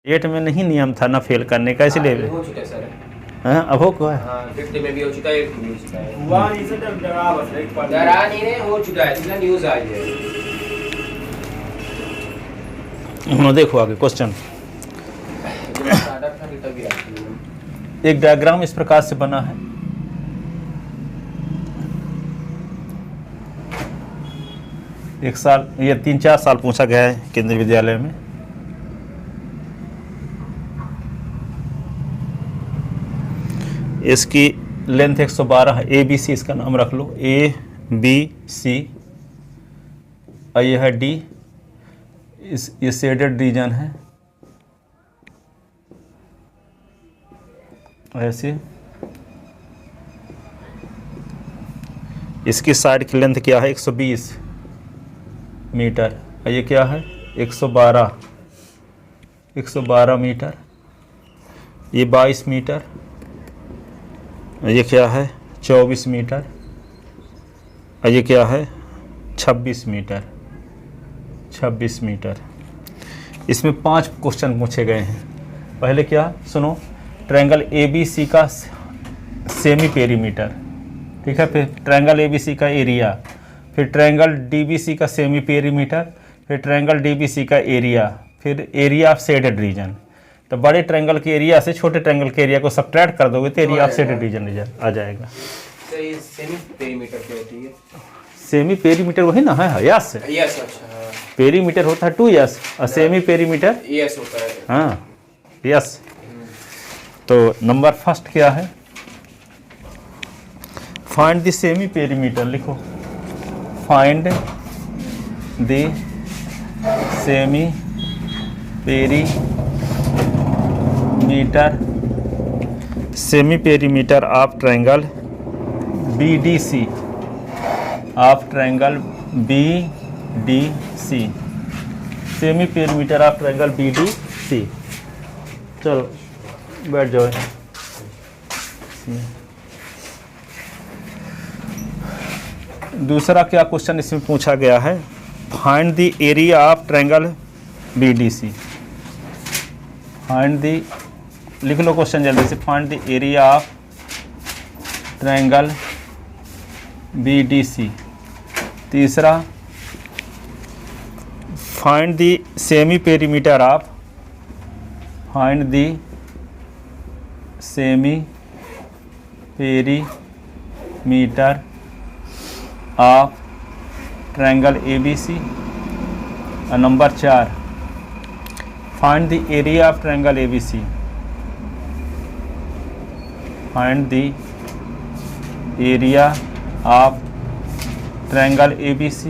8 में नहीं नियम था ना फेल करने का, इसलिए हो चुका है सर। हाँ अब हो गया है। हाँ 50 में भी हो चुका है, 80 में भी हो चुका है। हुआ नहीं सर, जब डरा बस एक पढ़ डरा नहीं रहे, हो चुका है, सीधा न्यूज़ आई है। देखो आगे क्वेश्चन। जो सादा था तभी आती है। एक डायग्राम इस प्रकार से बना है। एक साल, ये 3-4 साल पूछा गया है केंद्रीय विद्यालय में। इसकी लेंथ 112 है। ए बी सी इसका नाम रख लो, ए बी सी। और यह है डी, ये शेडेड रीजन है ऐसे। इसकी साइड की लेंथ क्या है? 120 मीटर। और ये क्या है? 112 मीटर। ये 22 मीटर। और ये क्या है? 24 मीटर। और ये क्या है? 26 मीटर। 26 मीटर। इसमें 5 क्वेश्चन पूछे गए हैं। पहले क्या सुनो, ट्रायंगल ए बी सी का सेमी पेरीमीटर, ठीक है। फिर ट्रायंगल ए बी सी का एरिया, फिर ट्रायंगल डी बी सी का सेमी पेरीमीटर, फिर ट्रायंगल डी बी सी का एरिया, फिर एरिया ऑफ शेडेड रीजन। तो बड़े ट्रायंगल के एरिया से छोटे ट्रायंगल के एरिया को सब्ट्रैक्ट कर दोगे तो एरिया ऑफ शेडेड रीजन आ जाएगा। तो ये सेमी पेरीमीटर क्या होती है? सेमी पेरीमीटर वही ना है, यस। यस, अच्छा। पेरीमीटर होता है 2 यस और सेमी पेरीमीटर यस होता है। हाँ यस। तो नंबर फर्स्ट क्या है? Find the semi perimeter. लिखो, find the semi perimeter, semi perimeter of triangle BDC, of triangle BDC, semi perimeter of triangle BDC। चलो बैठ जाओ। दूसरा क्या क्वेश्चन इसमें पूछा गया है? Find the area of triangle BDC। Find the, लिख लो क्वेश्चन जल्दी से। Find the area of triangle BDC। तीसरा, find the semi perimeter of, find the semi perimeter of triangle ABC। और number 4, find the area of triangle ABC। Find the area of triangle ABC।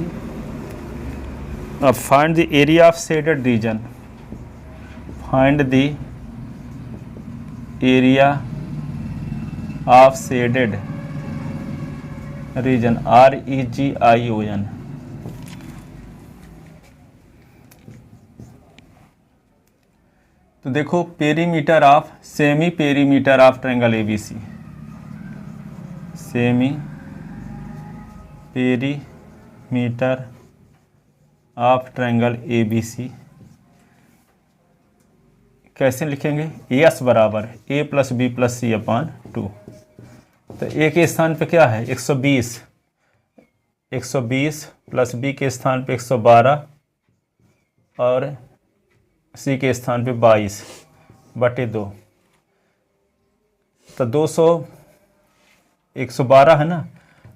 अब find the area of shaded region. Find the area of shaded region, REGION। तो देखो, perimeter of, semi perimeter of triangle ABC, semi perimeter of triangle ABC कैसे लिखेंगे? S बराबर A + B + C/2। तो ए के स्थान पे क्या है? 120 प्लस बी के स्थान पे 112 और सी के स्थान पे 22/2। तो 200, 112 है ना,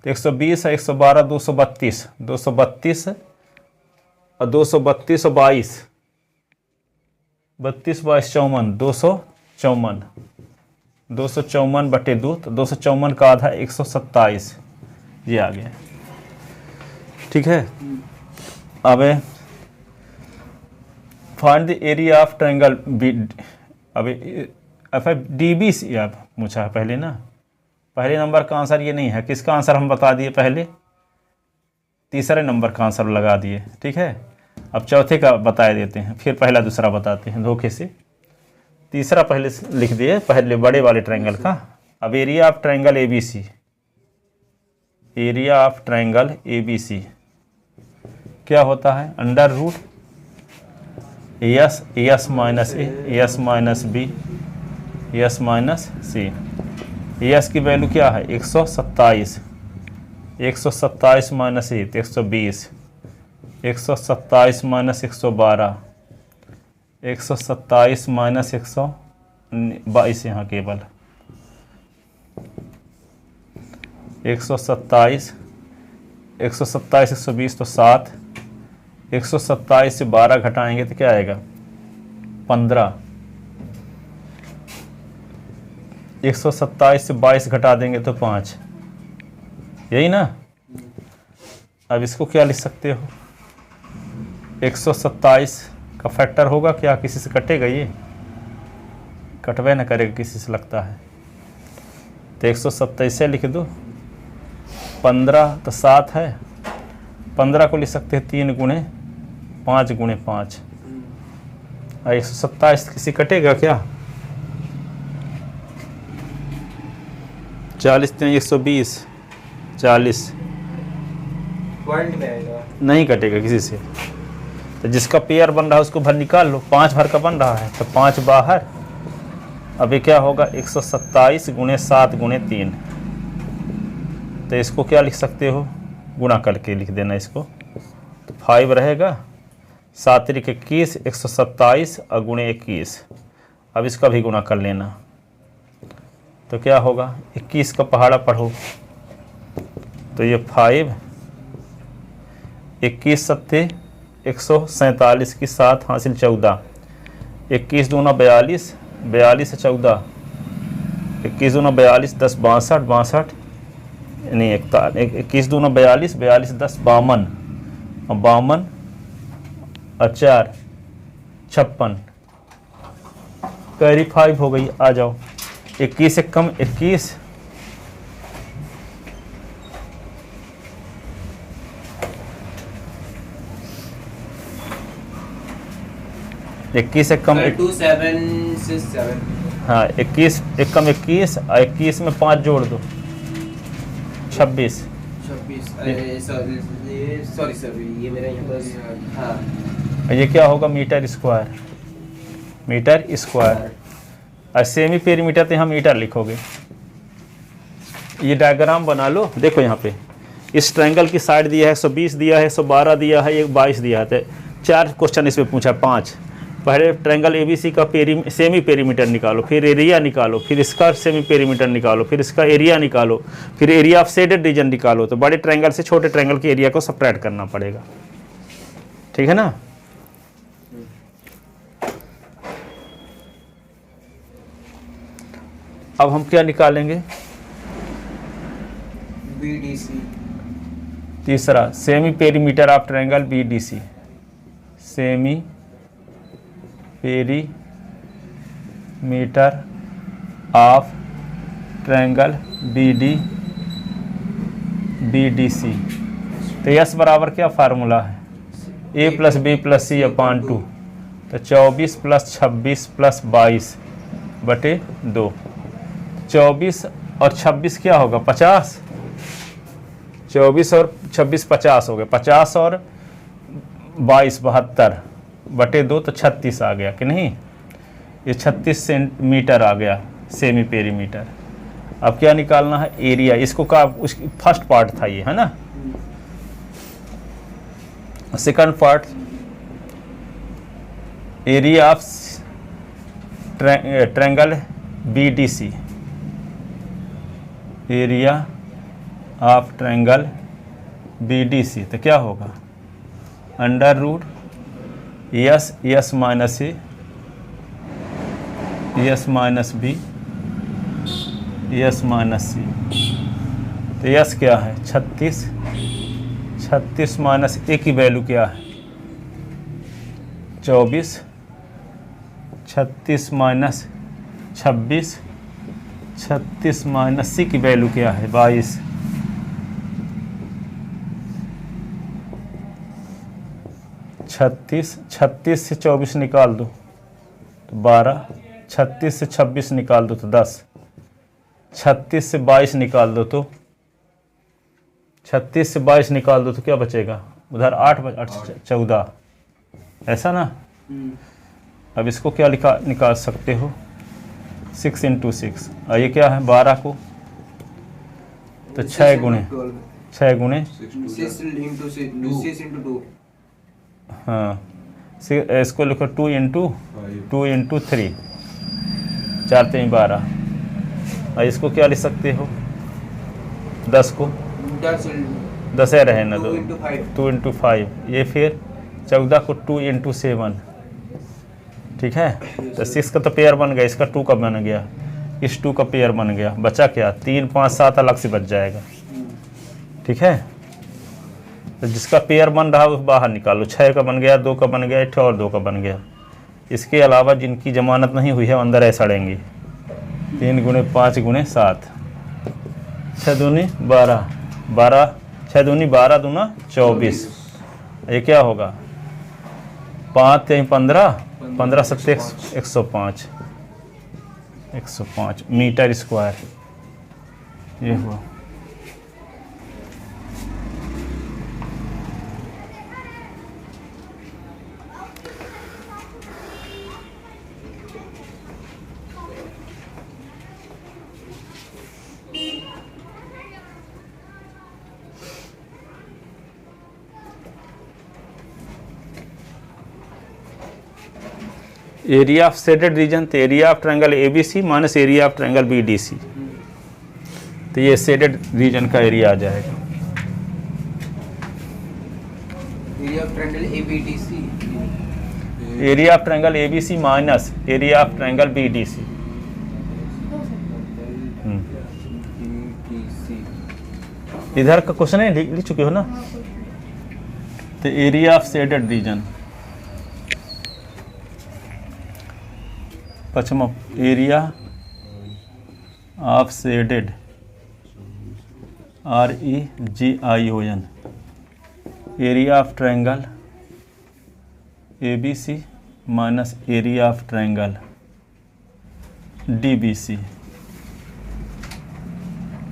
तो 120 है, 112 232, 232 और 232 और 22, 32 22 54, 254, 254/2। तो 254 का आधा 127, ये आ गया। ठीक है। अब find the area of triangle B. अब DBC आप पूछा है पहले ना, पहले नंबर का आंसर ये नहीं है। किसका आंसर हम बता दिए पहले? तीसरे नंबर का आंसर लगा दिए। ठीक है। अब चौथे का बता देते हैं, फिर पहला दूसरा बताते हैं धोखे से। तीसरा पहले लिख दिए, पहले बड़े वाले ट्रायंगल का। अब area of triangle ABC, area of triangle ABC क्या होता है? √2 s s minus a, s minus b, s minus c. S की वैल्यू क्या है 127, 127 माइनस ए 120, 127 माइनस 112, 127 माइनस 122 यहाँ केवल 127, 127 120 तो 7, 127 से 12 घटाएंगे तो क्या आएगा 15, 127 से 22 घटा देंगे तो 5, यही ना। अब इसको क्या लिख सकते हो 127 का फैक्टर होगा क्या, किसी से कटेगा ये, कटवे ना करेगा किसी से लगता है, तो 127 से लिख दो। 15 तो 7 है, 15 को लिख सकते हैं 3 गुणे 5 गुणे 5, और 127 किसी कटेगा क्या, 40 120, 40 पॉइंट में आएगा। नहीं कटेगा किसी से। तो जिसका पेयर बन रहा है उसको भर निकाल लो, 5 भर का बन रहा है तो 5 बाहर। अभी क्या होगा 127 गुणे 7 गुणे 3, तो इसको क्या लिख सकते हो गुणा करके लिख देना इसको, तो 5 रहेगा, 7 त्रिक 21, 127 और गुणे 21। अब इसका भी गुणा कर लेना, तो क्या होगा 21 का पहाड़ा पढ़ो, तो ये 5, 21 सत्ते 147 की 7 हासिल 14, 21 दूना 42, 42 से 14, 21 दूना 42, 10 62, 62 नहीं 21 दूना 42, 42 10 52, और 52 और 4 56, कैरी 5 हो गई। आ जाओ 21 से कम 21, से कम 2767। हाँ 21 एक कम 21 और 21 में 5 जोड़ दो 26। 26 सॉरी ये मेरा यहाँ पर हाँ ये क्या होगा मीटर स्क्वायर, मीटर स्क्वायर। और सेमी पेरीमीटर तो यहाँ मीटर लिखोगे। ये डायग्राम बना लो, देखो यहाँ पे इस ट्रायंगल की साइड दिया है 120 दिया है, 112 दिया है, एक 22 दिया है। तो 4 क्वेश्चन इसमें पूछा, 5। पहले ट्रायंगल एबीसी का सेमी पेरीमीटर निकालो, फिर एरिया निकालो, फिर इसका सेमी पेरीमीटर निकालो, फिर इसका एरिया निकालो, फिर एरिया ऑफ शेडेड रीजन निकालो। तो बड़े ट्रायंगल से छोटे ट्रायंगल के एरिया को सब्ट्रैक्ट करना पड़ेगा, ठीक है ना। अब हम क्या निकालेंगे, BDC। तीसरा semi perimeter of triangle BDC, semi perimeter of triangle BDC। तो यस बराबर क्या फार्मूला है, A + B + C / 2। तो 24 + 26 + 22 बटे 2। 24 और 26 क्या होगा 50, 24 और 26 50 हो गए, 50 और 22 72 बटे 2, तो 36 आ गया कि नहीं। ये 36 सेंटीमीटर आ गया सेमी पेरीमीटर। अब क्या निकालना है एरिया, इसको का उसकी फर्स्ट पार्ट था ये, है ना। Second part area of triangle BDC, area of triangle BDC। तो क्या होगा √ s minus a, s minus b, s minus c. तो यस क्या है 36, 36 माइनस ए की वैल्यू क्या है 24, 36 माइनस 26, 36 माइनस सी की वैल्यू क्या है 22। छत्तीस से 24 निकाल दो तो 12, 36 से 26 निकाल दो तो 10, 36 से 22 निकाल दो तो 36 से 22 निकाल दो तो क्या बचेगा उधर 8 14, ऐसा ना। अब इसको क्या निकाल सकते हो, 6 × 6, और ये क्या है 12 को, तो 6 गुणे 6 into 2 हाँ, इसको लिखो 2 × 3, 4 3 12, और इसको क्या लिख सकते हो 10 को, 10 रहे ना, 2 × 5, ये फिर 14 को 2 × 7, ठीक है। तो 6 का तो पेयर बन गया, इसका 2 का बन गया, इस 2 का पेयर बन गया, बचा क्या 3 5 7 अलग से बच जाएगा, ठीक है। तो जिसका पेयर बन रहा है वो बाहर निकालो, 6 का बन गया, 2 का बन गया, 1 और 2 का बन गया। इसके अलावा जिनकी जमानत नहीं हुई है वो अंदर ऐसा सड़ेंगी, 3 × 5 × 7, 6 दूनी 12, 6 दूनी 12 दूना 24, ये क्या होगा 5 3 15, 15 7 105, 105 मीटर स्क्वायर ये हुआ। एरिया ऑफ शेडेड रीजन, तो area of triangle ABC minus area of triangle BDC, तो ये शेडेड रीजन का एरिया आ जाएगा। Area of triangle ABDC, area of triangle ABC minus area of triangle BDC, इधर का question है लिख चुके हो ना। तो area of shaded region, Paschim area of shaded REGION, area of triangle ABC minus area of triangle DBC।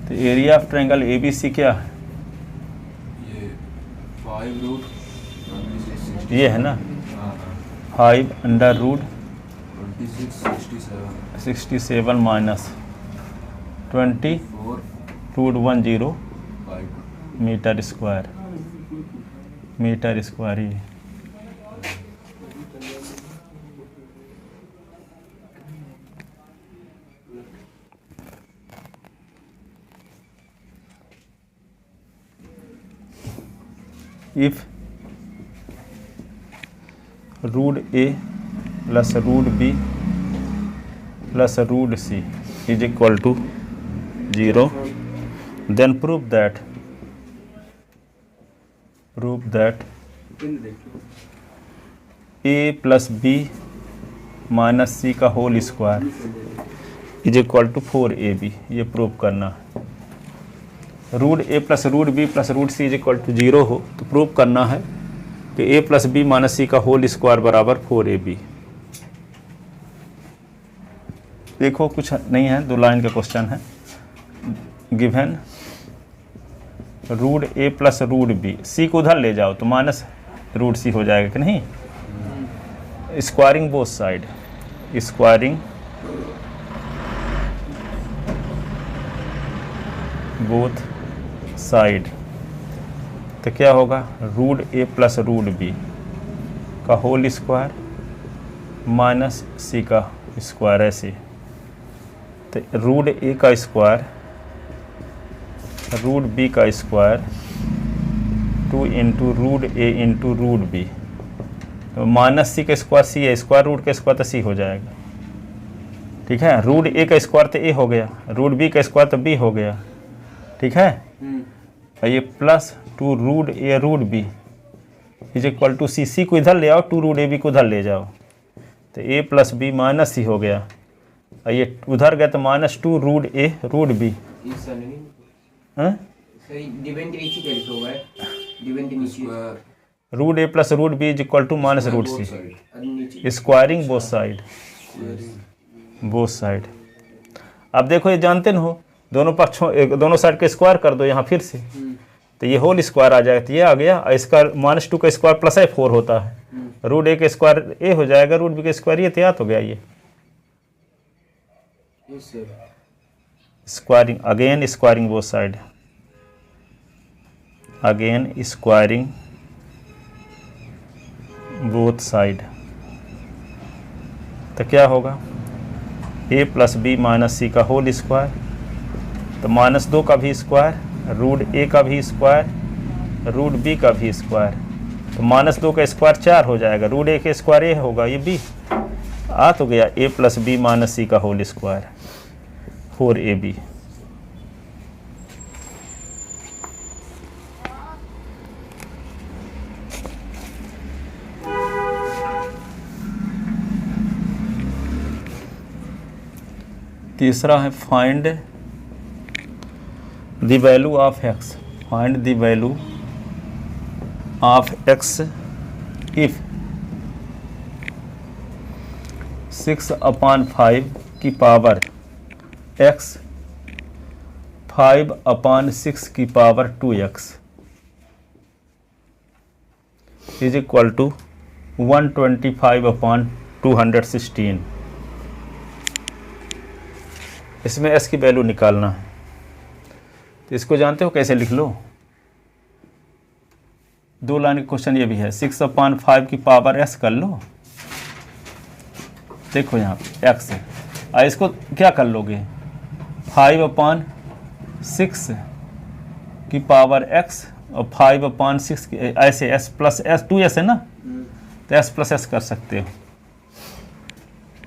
तो area of triangle ABC क्या है, ये है ना 5 √67 माइनस 20 √10 मीटर स्क्वायर ये। if √A plus √B plus √C is equal to 0, then prove that A plus B minus C का whole square is equal to 4AB, ये prove करना है। √A plus √B plus √C is equal to 0 हो तो prove करना है कि A plus B minus C का होल स्क्वायर बराबर 4AB। देखो कुछ नहीं है, 2 लाइन का क्वेश्चन है। Given √A plus √B, C को उधर ले जाओ तो माइनस √C हो जाएगा कि नहीं। Squaring both side, squaring both side, तो क्या होगा √A plus √B का होल स्क्वायर माइनस C का स्क्वायर, ऐसे। तो √A का स्क्वायर √B का स्क्वायर 2 × √A × √B, तो माइनस C का स्क्वायर C है, स्क्वायर रूट का स्क्वायर तो C हो जाएगा, ठीक है। √A का स्क्वायर तो A हो गया, √B का स्क्वायर तो B हो गया, ठीक है। और ये plus 2 √A √B is equal to C को इधर ले आओ, 2 √AB को उधर ले जाओ, तो A plus B minus C हो गया, और ये उधर गया तो minus 2 √A √B। √A plus √B is equal to minus √C, squaring both side. अब देखो ये जानते न हो, दोनों पक्षों दोनों साइड के स्क्वायर कर दो यहाँ फिर से, तो ये होल स्क्वायर आ जाएगा, तो ये आ गया। और इसका -2 का स्क्वायर प्लस है 4 होता है, रूट ए का स्क्वायर ए हो जाएगा, रूट बी का स्क्वायर ये तैयार हो गया। ये yes sir, squaring, again squaring both side, again squaring both side. तो क्या होगा, ए प्लस बी माइनस सी का होल स्क्वायर, तो -2 का भी स्क्वायर, रूट ए का भी स्क्वायर, रूट बी का भी स्क्वायर, तो -2 का स्क्वायर 4 हो जाएगा, रूट ए का स्क्वायर ए होगा, ये बी आ तो गया, ए प्लस बी माइनस सी का होल स्क्वायर 4ab। तीसरा है find the value of x, find the value of x if 6/5 की पावर x 5/6 की power 2x is equal to 125/216। इसमें s की वैल्यू निकालना है, तो इसको जानते हो कैसे लिख लो, 2 लाइन का क्वेश्चन ये भी है, 6/5 की पावर s कर लो, देखो यहाँ पे x है, और इसको क्या कर लोगे, 5/6 की पावर x और 5/6 की ऐसे s प्लस s 2s है ना, तो s प्लस s कर सकते हो,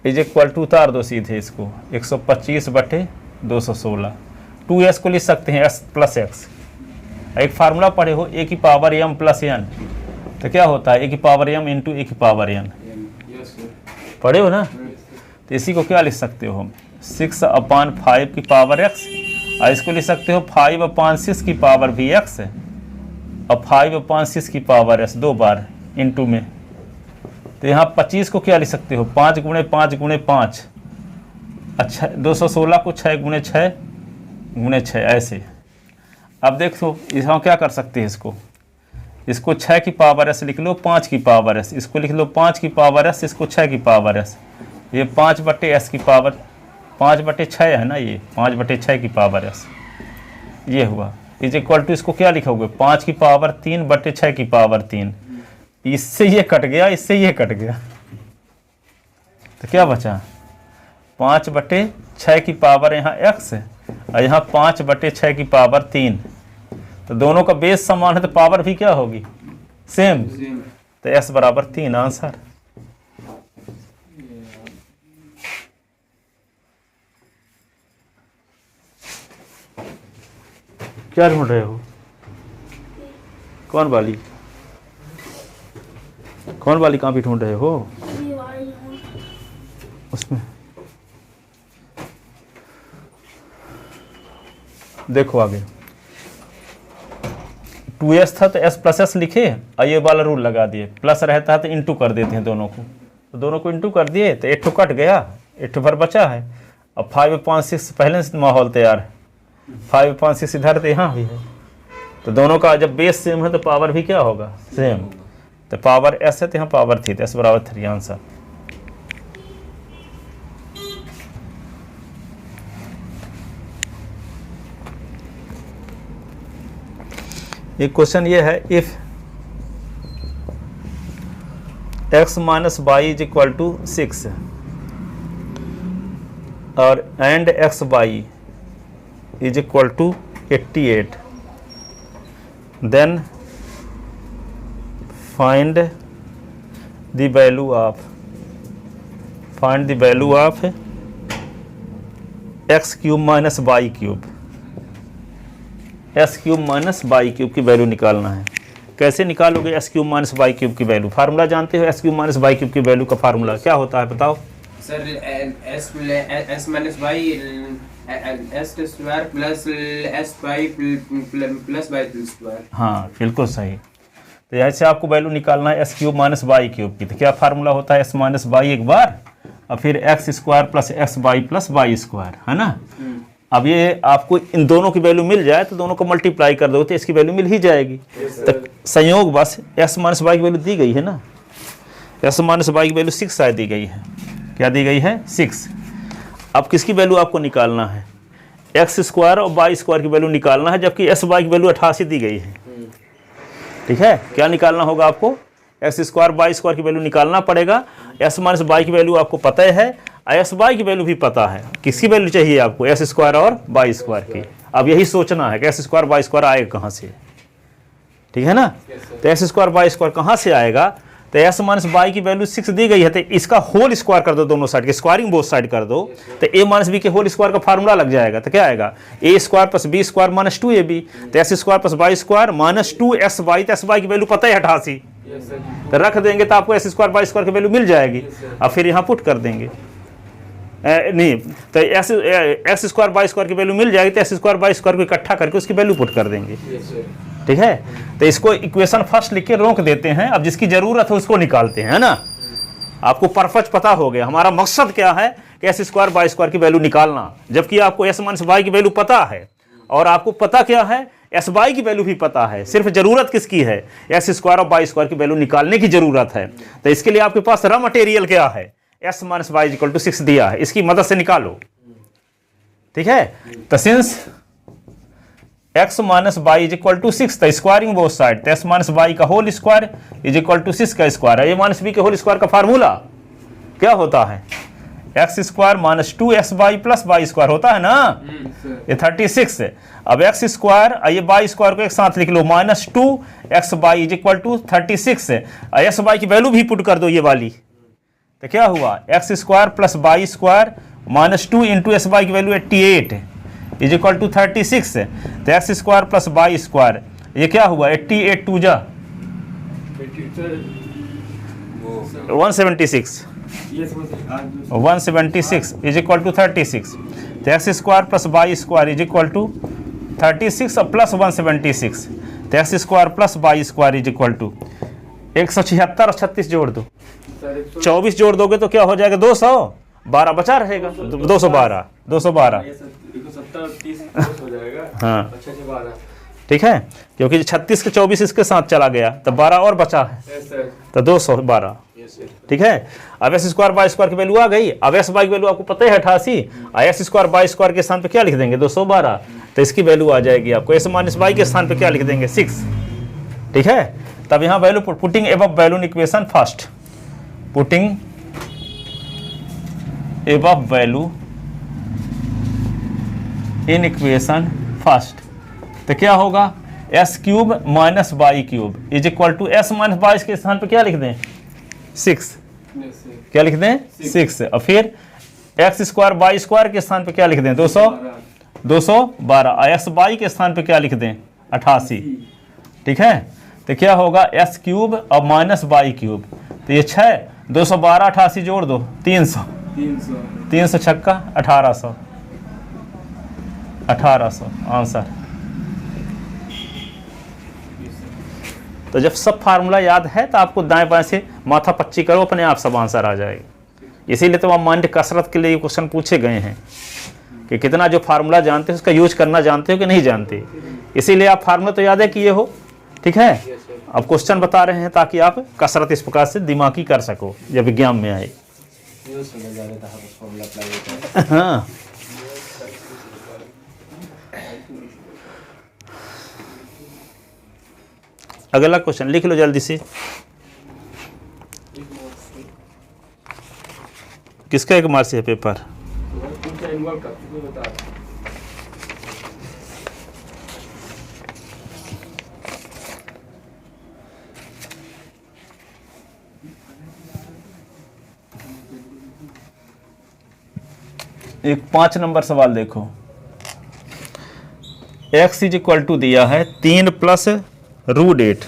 इज इक्वल टू उतार दो सीधे इसको, 125/216, 2s को लिख सकते हैं s प्लस x। एक फार्मूला पढ़े हो a की पावर m प्लस n, तो क्या होता है a की पावर m इंटू a की पावर n, yes sir, पढ़े हो ना। तो इसी को क्या लिख सकते हो हम, 6/5 की पावर x, और इसको लिख सकते हो 5/6 की पावर भी x है, और 5/6 की पावर s 2 बार इंटू में, तो यहाँ 25 को क्या लिख सकते हो, 5 गुणे 5 गुणे 5, अच्छा 216 को 6 गुणे 6 गुणे 6 ऐसे। अब देखो इसमें क्या कर सकते हैं, इसको 6 की पावर s लिख लो, 5 की पावर s, इसको लिख लो 5 की पावर s, इसको 6 की पावर s, ये 5/s की पावर 5/6 है ना, ये 5/6 की पावर s ये हुआ, इज इक्वल टू इसको क्या लिखोगे, 5 की पावर 3/6 की पावर 3, इससे ये कट गया, इससे ये कट गया, तो क्या बचा, 5/6 की पावर यहाँ x है, और यहाँ 5/6 की पावर 3, तो दोनों का बेस समान है, तो पावर भी क्या होगी, सेम, तो s बराबर 3 आंसर। क्या ढूंढ रहे हो, कौन वाली कॉपी ढूंढ रहे हो, उसमें देखो आगे 2s था तो s प्लस s लिखे, और ये वाला रूल लगा दिए, प्लस रहता है तो इंटू कर देते हैं दोनों को, तो दोनों को इंटू कर दिए, तो 1 कट गया, 1 भर बचा है, अब 5/6 पहले से माहौल तैयार है, 5/6 इधर तो यहाँ भी है, तो दोनों का जब बेस सेम है तो पावर भी क्या होगा, सेम, तो पावर s है तो यहाँ पावर थी, तो s बराबर 3 आंसर। एक क्वेश्चन ये है, if x minus Y is equal to 6 और and X Y is equal to 88, then find the value of x³ minus y³ s³ minus y³ की वैल्यू निकालना है। कैसे निकालोगे s³ माइनस y³ की वैल्यू, फार्मूला जानते हो, s³ माइनस y³ की वैल्यू का फार्मूला क्या होता है बताओ। Sir s minus y s square plus s y plus y square. हाँ बिल्कुल सही, तो ऐसे आपको वैल्यू निकालना है s³ माइनस y³ की, तो क्या फार्मूला होता है, s माइनस y एक बार और फिर x² plus xy plus y², है ना। अब ये आपको इन दोनों की वैल्यू मिल जाए तो दोनों को मल्टीप्लाई कर दो तो इसकी वैल्यू मिल ही जाएगी। तो संयोग बस s माइनस y की वैल्यू दी गई है ना, एस माइनस वाई की वैल्यू 6 शायद दी गई है। क्या दी गई है? 6। अब किसकी वैल्यू आपको निकालना है? एक्स स्क्वायर और वाई स्क्वायर की वैल्यू निकालना है, जबकि एस वाई की वैल्यू 88 दी गई है। ठीक है, क्या निकालना होगा आपको? एक्स स्क्वायर वाई स्क्वायर की वैल्यू निकालना पड़ेगा। एस माइनस वाई की वैल्यू आपको पता है, एस वाई की वैल्यू भी पता है। किसकी वैल्यू चाहिए आपको? एस स्क्वायर और वाई स्क्वायर की। अब यही सोचना है कि एस स्क्वायर वाई स्क्वायर आएगा कहाँ से। ठीक है ना? तो एस स्क्वायर वाई स्क्वायर कहाँ से आएगा? तो एस माइनस वाई की वैल्यू 6 दी गई है, तो इसका होल स्क्वायर कर दो, दोनों साइड के स्क्वायरिंग बोथ साइड कर दो, तो ए माइनस बी के होल स्क्वायर का फार्मूला लग जाएगा। तो क्या आएगा? A square plus b square minus 2ab, तो s square plus Y square minus 2sy। तो एस वाई की वैल्यू पता है 88, तो रख देंगे तो आपको एस स्क्वायर वाई स्क्वायर की वैल्यू मिल जाएगी। अब फिर यहाँ पुट कर देंगे, नहीं तो एक्स स्क्वायर वाई स्क्वायर की वैल्यू मिल जाएगी, तो एस स्क्वायर वाई स्क्वायर को इकट्ठा करके उसकी वैल्यू पुट कर देंगे। ठीक है, तो इसको इक्वेशन फर्स्ट लिख के रोक देते हैं। अब जिसकी जरूरत है उसको निकालते हैं, है ना? आपको परफेक्ट पता हो गया हमारा मकसद क्या है कि एस स्क्वायर वाई स्क्वायर की वैल्यू निकालना, जबकि आपको एस माइनस वाई की वैल्यू पता है, और आपको पता क्या है? एस वाई की वैल्यू भी पता है। सिर्फ जरूरत किसकी है? एस स्क्वायर और वाई स्क्वायर की वैल्यू निकालने की जरूरत है। तो इसके लिए आपके पास रॉ मटेरियल क्या है? S minus Y equal to 6 दिया है, इसकी मदद से निकालो। ठीक है, तो since x minus Y is equal to 6, तो स्क्वायरिंग बोथ साइड, तो एस माइनस वाई का whole square is equal to 6 का स्क्वायर है। ए माइनस बी के होल स्क्वायर का फार्मूला क्या होता है? X square minus 2xy plus Y square होता है ना, ये 36 है। अब एक्स स्क्वायर, ये वाई स्क्वायर को एक साथ लिख लो, minus 2xy is equal to 36 है। एस वाई की वैल्यू भी पुट कर दो ये वाली, तो क्या हुआ? X square plus Y square minus 2 into S Y की वैल्यू 88 इज इक्वल टू 36 है। तो x square plus Y square ये क्या हुआ? 88 2 जा 176 इज इक्वल टू 36। तो x square plus Y square is equal to 36 और प्लस 176। तो x square plus Y square is equal to 176 और 36 जोड़ दो, 24 जोड़ दोगे तो क्या हो जाएगा? 212 बचा रहेगा, 212 हाँ ठीक है, क्योंकि 36 के 24 इसके साथ चला गया तो 12 और बचा है, तो 212। ठीक है, अब एस स्क्वायर वाई स्क्वायर की वैल्यू आ गई। अब एस वाई की वैल्यू आपको पता है 88, एस स्क्वायर वाई स्क्वायर के स्थान पे क्या लिख देंगे? 212, तो इसकी वैल्यू आ जाएगी आपको एस माइनस वाई के स्थान पे क्या लिख देंगे? 6। ठीक है, तब यहाँ value putting above value in equation first, putting above value in equation first, तो क्या होगा? S cube minus y cube is equal to s minus y के स्थान पे क्या लिख दें? 6। क्या लिख दें? 6। और फिर एक्स स्क्वायर वाई स्क्वायर के स्थान पे क्या लिख दें? 212। एस वाई के स्थान पे क्या लिख दें? 88। ठीक है, तो क्या होगा? एस क्यूब और माइनस वाई क्यूब, तो ये 6, 212 88 जोड़ दो 300 छक्का 1800 आंसर। तो जब सब फार्मूला याद है तो आपको दाएं बाएं से माथा पच्ची करो, अपने आप सब आंसर आ जाएगा। इसीलिए तो माइंड कसरत के लिए ये क्वेश्चन पूछे गए हैं कि कितना जो फार्मूला जानते हो उसका यूज करना जानते हो कि नहीं जानते। इसीलिए आप फार्मूला तो याद है किए हो, ठीक है। अब क्वेश्चन बता रहे हैं ताकि आप कसरत इस प्रकार से दिमागी कर सको जब विज्ञान में आए। हाँ, अगला क्वेश्चन लिख लो जल्दी से। किसका एक मार्क्स है पेपर? एक 5 नंबर सवाल देखो। x इज इक्वल टू दिया है 3 प्लस रूट 8,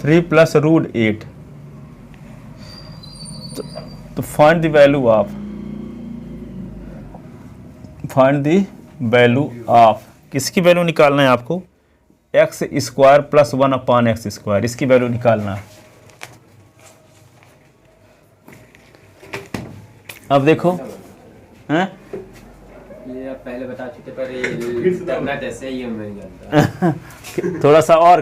3 प्लस रूट 8, तो फाइंड द वैल्यू ऑफ किसकी वैल्यू निकालना है आपको? X square plus 1 upon x square, इसकी वैल्यू निकालना है। अब देखो हैं, ये आप पहले बता चुके पर ये करना कैसे है ये मैं नहीं जानता। थोड़ा सा और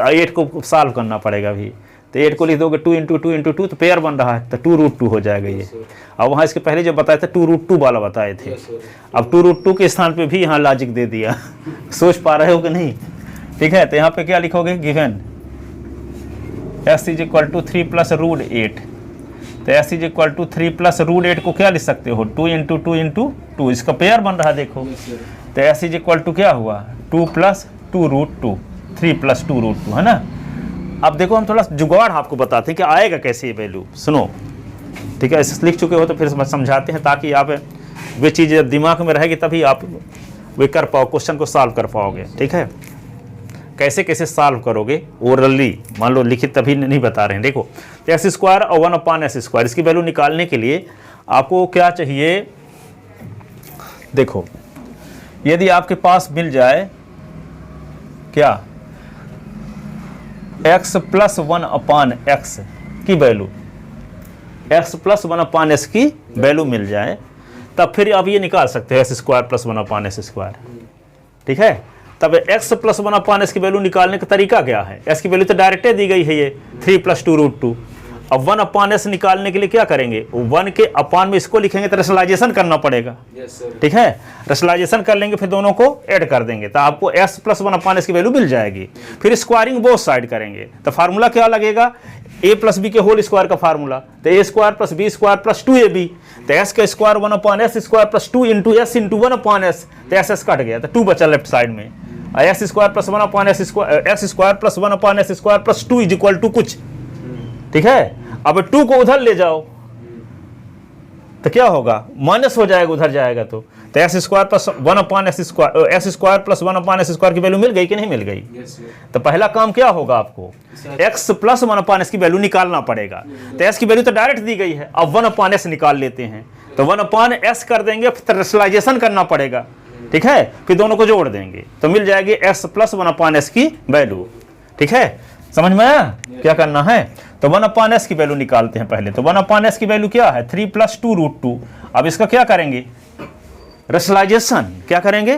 8 को सॉल्व करना पड़ेगा अभी। तो 8 को लिख दोगे 2 इंटू 2 इंटू 2, तो पेयर बन रहा है, तो 2√2 हो जाएगा ये। अब वहाँ इसके पहले जो बताए थे 2√2 वाला बताए थे, अब 2√2 के स्थान पे भी यहाँ लॉजिक दे दिया सोच पा रहे हो कि नहीं? ठीक है, तो यहाँ पे क्या लिखोगे, given s is equal to 3 plus root 8, तो s is equal to 3 plus root 8 को क्या लिख सकते हो, 2 इंटू 2 इंटू 2, इसका पेयर बन रहा है देखो। तो s इज इक्वल टू क्या हुआ, 2 प्लस 2√2, 3 प्लस 2√2, है ना। अब देखो हम थोड़ा जुगाड़ आपको बताते हैं कि आएगा कैसे ये वैल्यू, सुनो। ठीक है, ऐसे लिख चुके हो तो फिर समझाते हैं, ताकि आप वे चीज़ जब दिमाग में रहेगी तभी आप वे कर पाओ, क्वेश्चन को सॉल्व कर पाओगे। ठीक है, कैसे कैसे सॉल्व करोगे ओरली, मान लो लिखित तभी नहीं बता रहे हैं। देखो एक्स स्क्वायर और 1/s स्क्वायर, इसकी वैल्यू निकालने के लिए आपको क्या चाहिए, देखो यदि आपके पास मिल जाए क्या x प्लस 1/x की वैल्यू, x प्लस 1/s की वैल्यू मिल जाए, तब फिर आप ये निकाल सकते हैं s square plus 1/s square. ठीक है, तब x प्लस 1/s की वैल्यू निकालने का तरीका क्या है, s की वैल्यू तो डायरेक्ट दी गई है ये 3 प्लस 2√2। अब 1/s निकालने के लिए क्या करेंगे, 1 के अपान में इसको लिखेंगे तो रेशनलाइजेशन करना पड़ेगा। ठीक है, रेशनलाइजेशन कर लेंगे, फिर दोनों को ऐड कर देंगे, तो आपको s प्लस 1/s की वैल्यू मिल जाएगी। फिर स्क्वायरिंग बोथ साइड करेंगे, तो फार्मूला क्या लगेगा, a प्लस बी के होल स्क्वायर का फार्मूला, तो a square plus b square plus 2ab, तो s का square 1/s square plus 2 into s into 1/s, तो s कट गया, तो 2 बचा लेफ्ट साइड में, x square plus 1/s square, x square plus 1/s square plus 2 is equal to कुछ। ठीक है, अब 2 को उधर ले जाओ तो क्या होगा, माइनस हो जाएगा, उधर जाएगा तो s square plus 1/s square, s square plus 1/s square की वैल्यू मिल गई कि नहीं मिल गई? तो पहला काम क्या होगा, आपको x प्लस 1/s की वैल्यू निकालना पड़ेगा। तो s की वैल्यू तो डायरेक्ट दी गई है, अब 1/s निकाल लेते हैं, तो 1/s कर देंगे, फिर रेशनलाइजेशन करना पड़ेगा। ठीक है, फिर दोनों को जोड़ देंगे तो मिल जाएगी x प्लस 1/s की वैल्यू। ठीक है, समझ में आया क्या करना है? तो 1/s की वैल्यू निकालते हैं पहले। तो 1/s की वैल्यू क्या है, 3 प्लस 2√2। अब इसका क्या करेंगे, रेशनलाइजेशन। क्या करेंगे,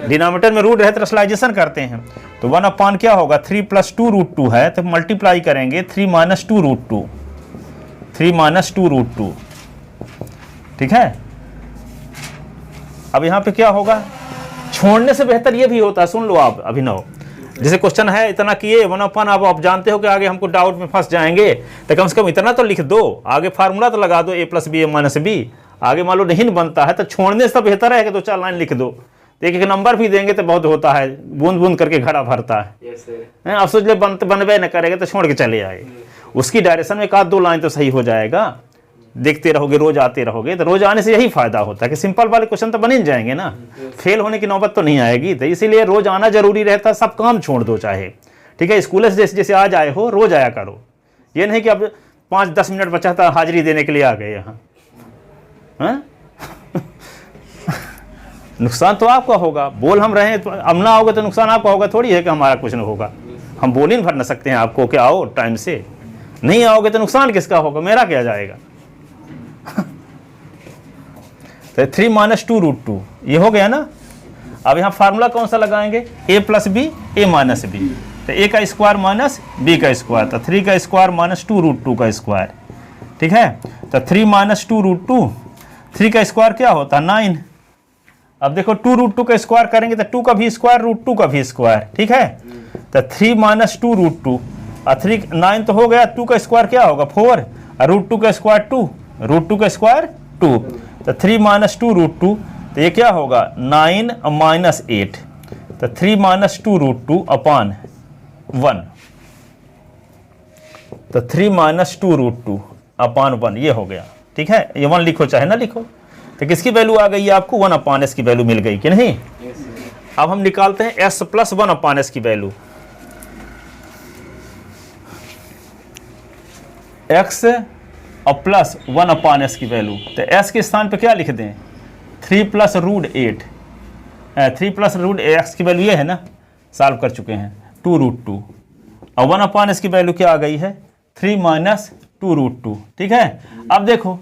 डिनोमिनेटर में रूट है तो रेशनलाइजेशन करते हैं। तो 1/, क्या होगा, 3 प्लस 2√2 है, तो मल्टीप्लाई करेंगे 3 माइनस 2√2, 3 माइनस 2√2। ठीक है, अब यहाँ पे क्या होगा, छोड़ने से बेहतर ये भी होता है, सुन लो आप अभिनव, जैसे क्वेश्चन है इतना किए 1/, अब आप जानते हो कि आगे हमको डाउट में फंस जाएंगे, तो कम से कम इतना तो लिख दो, आगे फार्मूला तो लगा दो a plus b minus b. आगे मान लो नहीं बनता है तो छोड़ने से तो बेहतर है कि 2-4 लाइन लिख दो, एक एक नंबर भी देंगे तो बहुत होता है, बूंद बूंद करके घड़ा भरता है। अब सोच ले बनबे न करेगा तो छोड़ के चले आए, उसकी डायरेक्शन में 1-2 लाइन तो सही हो जाएगा। देखते रहोगे, रोज आते रहोगे, तो रोज आने से यही फायदा होता है कि सिंपल वाले क्वेश्चन तो बन ही जाएंगे ना, फेल होने की नौबत तो नहीं आएगी। तो इसीलिए रोज आना जरूरी रहता है, सब काम छोड़ दो चाहे। ठीक है, स्कूल से जैसे जैसे आज आए हो रोज आया करो, ये नहीं कि अब 5-10 मिनट बचा था हाजिरी देने के लिए आ गए यहाँ। नुकसान तो आपका होगा, बोल हम रहे हैं तो अब ना आओगे तो नुकसान आपका होगा, थोड़ी है कि हमारा कुछ नहीं होगा। हम बोल ही नहीं भर न सकते हैं आपको कि आओ टाइम से, नहीं आओगे तो नुकसान किसका होगा, मेरा क्या जाएगा। तो 3 माइनस 2√2 ये हो गया ना। अब यहाँ फार्मूला कौन सा लगाएंगे, a plus b a minus b, तो a का स्क्वायर माइनस b का स्क्वायर, तो 3 का स्क्वायर माइनस 2√2 का स्क्वायर। ठीक है, तो 3 माइनस 2√2, 3 का स्क्वायर क्या होता है 9। अब देखो 2√2 का स्क्वायर करेंगे तो 2 का भी स्क्वायर √2 का भी स्क्वायर। ठीक है, तो 3 माइनस 2√2 और 3 9 तो हो गया, 2 का स्क्वायर क्या होगा 4 और √2 का स्क्वायर 2, √2 का स्क्वायर 2, तो 3 माइनस 2√2, तो ये क्या होगा 9 माइनस 8, तो 3 माइनस 2√2 अपान 1, तो 3 माइनस 2√2 अपान 1 ये हो गया। ठीक है, ये 1 लिखो चाहे ना लिखो। तो किसकी वैल्यू आ गई आपको, 1/s की वैल्यू मिल गई कि नहीं। अब हम निकालते हैं s प्लस 1/s की वैल्यू, x और प्लस 1/s की वैल्यू। तो s के स्थान पे क्या लिख दें 3 प्लस √8, 3 प्लस √x की वैल्यू ये है ना, सॉल्व कर चुके हैं 2√2, और 1/s की वैल्यू क्या आ गई है 3 माइनस 2√2। ठीक है, अब देखो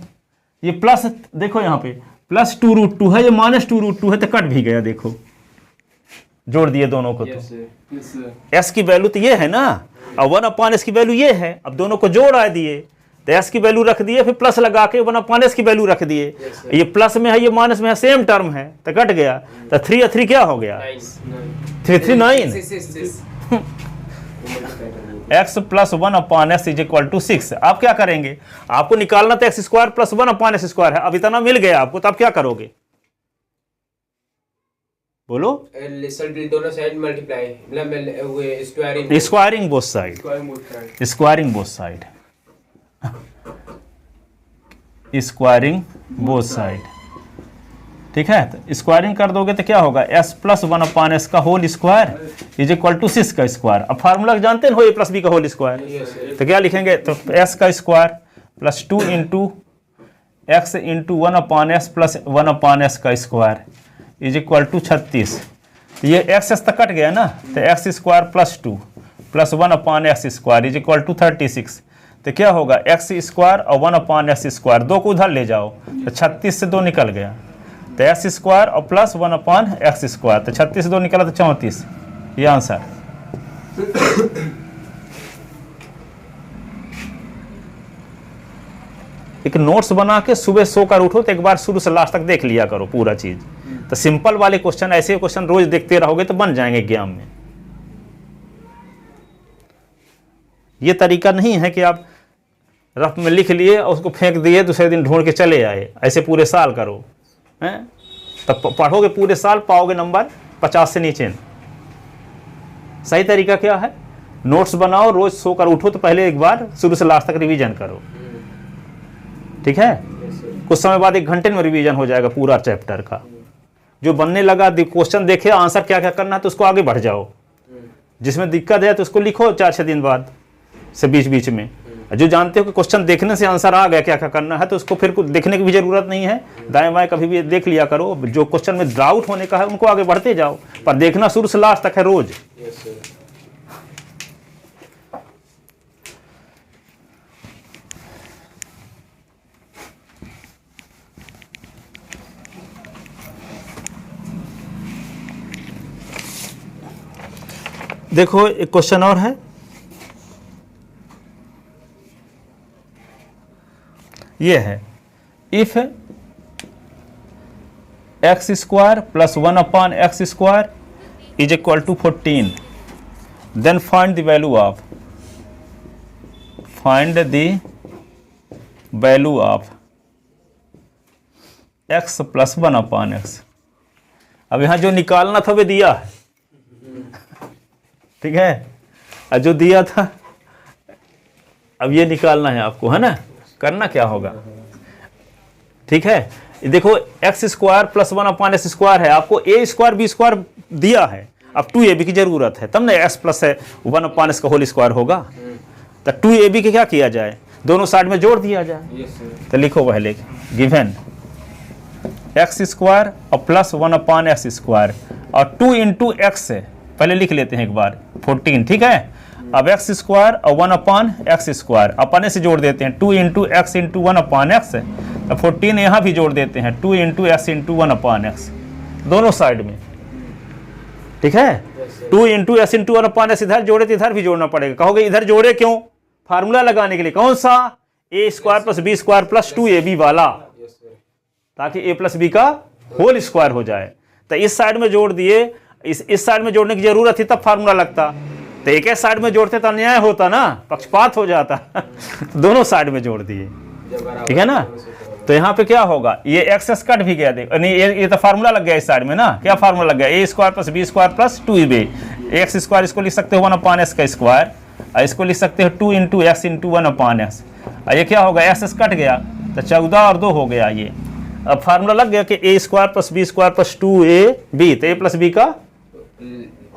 ये प्लस, देखो यहाँ पे प्लस 2√2 है, ये माइनस 2√2 है, तो कट भी गया, देखो जोड़ दिए दोनों को। तो s की वैल्यू तो ये है ना, और 1/s की वैल्यू ये है, अब दोनों को जोड़ आ दिए तो s की वैल्यू रख दिए, फिर प्लस लगा के 1/s की वैल्यू रख दिए। ये प्लस में है, ये माइनस में है, सेम टर्म है तो कट गया, तो 3 और 3 क्या हो गया, 3 3 9। x plus 1/s is equal to 6। आप क्या करेंगे, आपको निकालना तो x² प्लस 1/s² है। अब इतना मिल गया आपको, तो आप क्या करोगे, बोलो। दोनों साइड मल्टीप्लाई, मतलब squaring, squaring both side, squaring both side, squaring both side, ठीक है। तो स्क्वायरिंग कर दोगे तो क्या होगा, s प्लस 1/s का whole square is equal to 6 का स्क्वायर। अब फार्मूला जानते हैं, हो a प्लस b का होल स्क्वायर, तो क्या लिखेंगे, तो s का square plus 2 into x into 1/s plus 1/s का स्क्वायर इज इक्वल टू 36। ये x तक कट गया ना, तो x² plus 2 plus 1/s² is equal to 36। तो क्या होगा, x² और 1/s², दो को उधर ले जाओ तो 36 से 2 निकल गया, तो s² और प्लस 1/s², तो 36 से 2 निकला तो 34, ये आंसर। एक नोट्स बना के सुबह सोकर उठो तो एक बार शुरू से लास्ट तक देख लिया करो पूरा चीज। तो सिंपल वाले क्वेश्चन, ऐसे क्वेश्चन रोज देखते रहोगे तो बन जाएंगे एग्जाम में। ये तरीका नहीं है कि आप रफ में लिख लिए और उसको फेंक दिए, दूसरे दिन ढूंढ के चले आए, ऐसे पूरे साल करो हैं, तब पढ़ोगे पूरे साल, पाओगे नंबर 50 से नीचे। सही तरीका क्या है, नोट्स बनाओ, रोज सोकर उठो तो पहले एक बार शुरू से लास्ट तक रिवीजन करो, ठीक है। कुछ समय बाद 1 घंटे में रिवीजन हो जाएगा पूरा चैप्टर का। जो बनने लगा क्वेश्चन देखे, आंसर क्या क्या करना है तो उसको आगे बढ़ जाओ, जिसमें दिक्कत है तो उसको लिखो 4-6 दिन बाद से बीच बीच में। जो जानते हो कि क्वेश्चन देखने से आंसर आ गया क्या क्या करना है, तो उसको फिर कुछ देखने की भी जरूरत नहीं है, दाएं बाएं कभी भी देख लिया करो। जो क्वेश्चन में डाउट होने का है उनको आगे बढ़ते जाओ, पर देखना शुरू से लास्ट तक है रोज। देखो एक क्वेश्चन और है, ये है, if x² plus 1/x² is equal to 14, then find the value of x plus 1/x। अब यहां जो निकालना था वो दिया है, ठीक है, और जो दिया था अब ये निकालना है आपको, है ना। करना क्या होगा, ठीक है। देखो x² प्लस 1/s² है, आपको a² b² दिया है, अब 2ab की जरूरत है, तब ना s प्लस 1/s का होल स्क्वायर होगा। तो 2ab के क्या किया जाए, दोनों साइड में जोड़ दिया जाए। तो लिखो पहले, गिवन x² और प्लस 1/s² और 2 इंटू x है, पहले लिख लेते हैं एक बार 14, ठीक है। अब x² और 1/x², अपने से जोड़ देते हैं, 2 इंटू x इंटू 1/x, तो 14 यहाँ भी जोड़ देते हैं, 2 इंटू s इंटू 1/x, दोनों साइड में, ठीक है। 2 इंटू s इंटू 1/s इधर जोड़े तो इधर भी जोड़ना पड़ेगा। कहोगे इधर जोड़े क्यों, फार्मूला लगाने के लिए। कौन सा, a² plus b² plus 2ab वाला, ताकि a प्लस b का होल स्क्वायर हो जाए। तो इस साइड में जोड़ दिए, इस साइड में जोड़ने की जरूरत थी तब फार्मूला लगता, तो एक साइड में जोड़ते तो अन्याय होता ना, पक्षपात हो जाता। दोनों साइड में जोड़ दिए, ठीक है ना। तो यहाँ पे क्या होगा, ये एक्स कट भी गया, देखो नहीं ये तो फार्मूला लग गया इस साइड में ना। क्या फार्मूला लग गया, a² plus b² plus 2ab। x² इसको लिख सकते हो 1/s का स्क्वायर, और इसको लिख सकते हो 2 इंटू x इंटू 1/s। और ये क्या होगा, x कट गया तो 14 और 2 हो गया ये। अब फार्मूला लग गया कि a² plus b² plus 2ab, तो a प्लस b का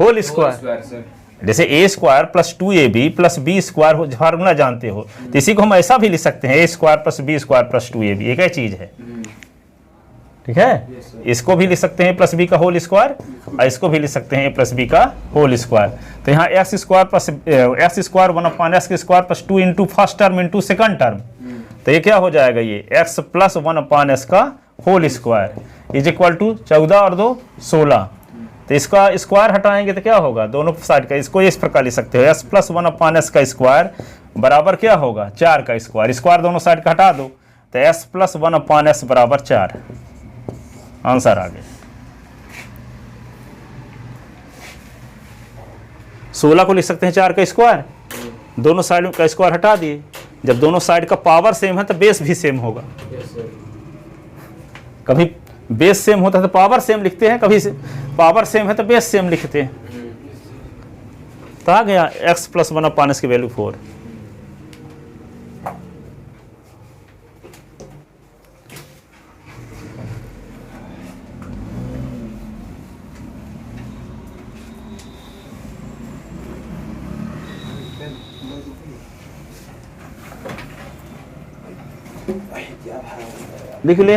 होल स्क्वायर। जैसे a² plus 2ab plus b² formula जानते हो, तो इसी को हम ऐसा भी लिख सकते हैं, a² plus b² plus 2ab, एक ही चीज है, ठीक है। इसको भी लिख सकते हैं प्लस b का होल स्क्वायर, और इसको भी लिख सकते हैं प्लस b का होल स्क्वायर। तो यहाँ x² plus x² 1/s² plus 2 into first term into second term, तो ये क्या हो जाएगा, ये x प्लस 1/s का whole square is equal to 14 और 2 16। तो इसका स्क्वायर हटाएंगे तो क्या होगा, दोनों साइड का, इसको इस प्रकार लिख सकते हो s प्लस 1/s का स्क्वायर बराबर क्या होगा 4 का स्क्वायर, स्क्वायर दोनों साइड का हटा दो तो s प्लस 1/s बराबर 4। आंसर आ गया। 16 को लिख सकते हैं 4 का स्क्वायर, दोनों साइड का स्क्वायर हटा दिए, जब दोनों साइड का पावर सेम है तो बेस भी सेम होगा। कभी बेस सेम होता है तो पावर सेम लिखते हैं, कभी पावर सेम है तो बेस सेम लिखते हैं। तो आ गया x प्लस 1/s की वैल्यू 4। लिख ले।